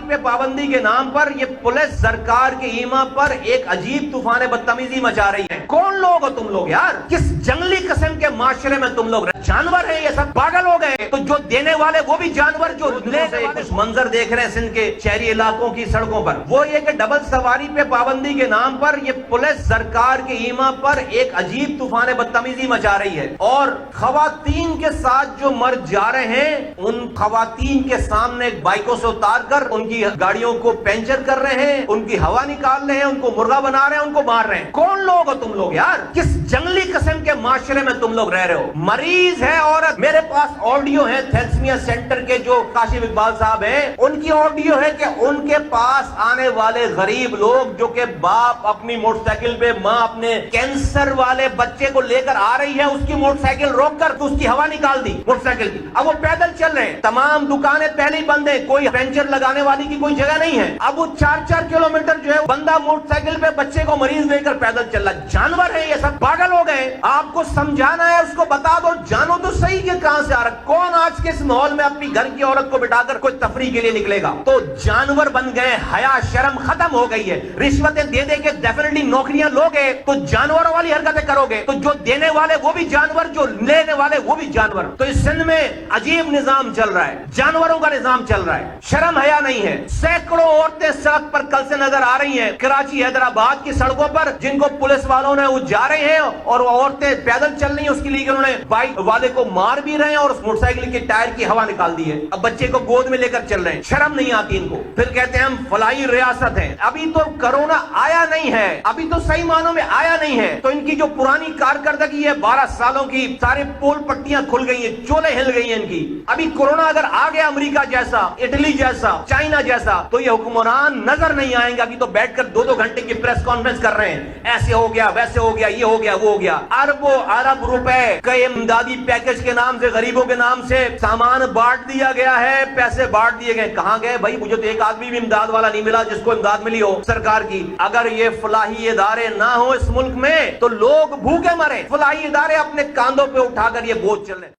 पे पाबंदी के नाम पर ये पुलिस सरकार के ईमा पर एक अजीब तूफान बदतमीजी मचा रही है। कौन लोग हो तुम लोग यार? किस जंगली किस्म के माशरे में तुम लोग? जानवर हैं ये सब, पागल हो गए। तो जो देने वाले वो भी जानवर, जो ले कुछ मंजर देख रहे हैं सिंध के शहरी इलाकों की सड़कों पर, वो ये कि डबल सवारी पे पाबंदी के नाम पर ये पुलिस सरकार के ईमा पर एक अजीब तूफान बदतमीजी मचा रही है और खवातीन के साथ जो मर्द जा रहे हैं उन खवातीन के सामने बाइकों से उतार कर उनकी गाड़ियों को पंचर कर रहे हैं, उनकी हवा निकाल रहे हैं, उनको मुर्गा बना रहे हैं, उनको मार रहे हैं। कौन लोग हो तुम लोग यार? किस जंगली किस्म के माशरे में तुम लोग रह रहे हो? मरीज है औरत। मेरे पास ऑडियो है थैलेसीमिया सेंटर के जो काशिफ इकबाल साहब हैं, उनकी ऑडियो है कि उनके पास आने वाले गरीब लोग जो कि बाप अपनी मोटरसाइकिल पे, माँ अपने कैंसर वाले बच्चे को लेकर आ रही है, उसकी मोटरसाइकिल रोक कर तो उसकी हवा निकाल दी मोटरसाइकिल की। अब वो पैदल चल रहे हैं, तमाम दुकानें पहले ही बंद है, कोई पंचर लगाने वाली की कोई जगह नहीं है। अब वो 4-4 किलोमीटर जो है बंदा मोटरसाइकिल पे बच्चे को मरीज लेकर पैदल चल रहा। जानवर है ये सब, पागल हो गए। आपको समझाना है, उसको बता दो, जानो तो सही कि कहां से आ रहा। कौन आज के इस माहौल में अपनी घर की औरत को बिठाकर कोई तफरीह के लिए निकलेगा? तो जानवर बन गए, हया शर्म खत्म हो गई है। रिश्वतें दे दे के डेफिनेटली नौकरियां लोगे तो जानवरों वाली हरकतें करोगे, तो जो देने वाले वो भी जानवर, जो लेने वाले वो भी जानवर। तो इस सिंध में अजीब निजाम चल रहा है, जानवरों का निजाम चल रहा है, शर्म हया नहीं है। सैकड़ों औरतें सड़क पर कल से नजर आ रही हैं कराची हैदराबाद की सड़कों पर, जिनको पुलिस वालों ने वो जा रहे हैं और वो औरतें पैदल चल रही हैं, उसके लिए उन्होंने बाइक वाले को मार भी रहे हैं और उस मोटरसाइकिल के टायर की हवा निकाल दी है। अब बच्चे को गोद में लेकर चल रहे हैं, शर्म नहीं आती इनको। फिर कहते हैं हम फलाही रियासत है। अभी तो कोरोना आया नहीं है, अभी तो सही मानों में आया नहीं है, तो इनकी जो पुरानी कारकर्दगी है 12 सालों की, सारे पोल पट्टियां खुल गई हैं, चोले हिल गई हैं इनकी। अभी कोरोना अगर आ गया अमेरिका जैसा, इटली जैसा, चाइना जैसा, तो ये हुक्मरान नजर नहीं आएंगे। अभी तो बैठकर 2-2 घंटे की प्रेस कॉन्फ्रेंस कर रहे हैं, ऐसे हो गया, वैसे हो गया, ये हो गया, वो हो गया। अरबों अरब रुपए कई इमदादी पैकेज के नाम से, गरीबों के नाम से सामान बांट दिया गया है, पैसे बांट दिए गए। कहां गए भाई? मुझे तो एक आदमी भी इमदाद वाला नहीं मिला जिसको इमदाद मिली हो सरकार की। अगर ये फलाही इदारे ना हो इस मुल्क में तो लोग भूखे मरे। फलाही इदारे अपने कांधों पे उठाकर ये बोझ चल रहे।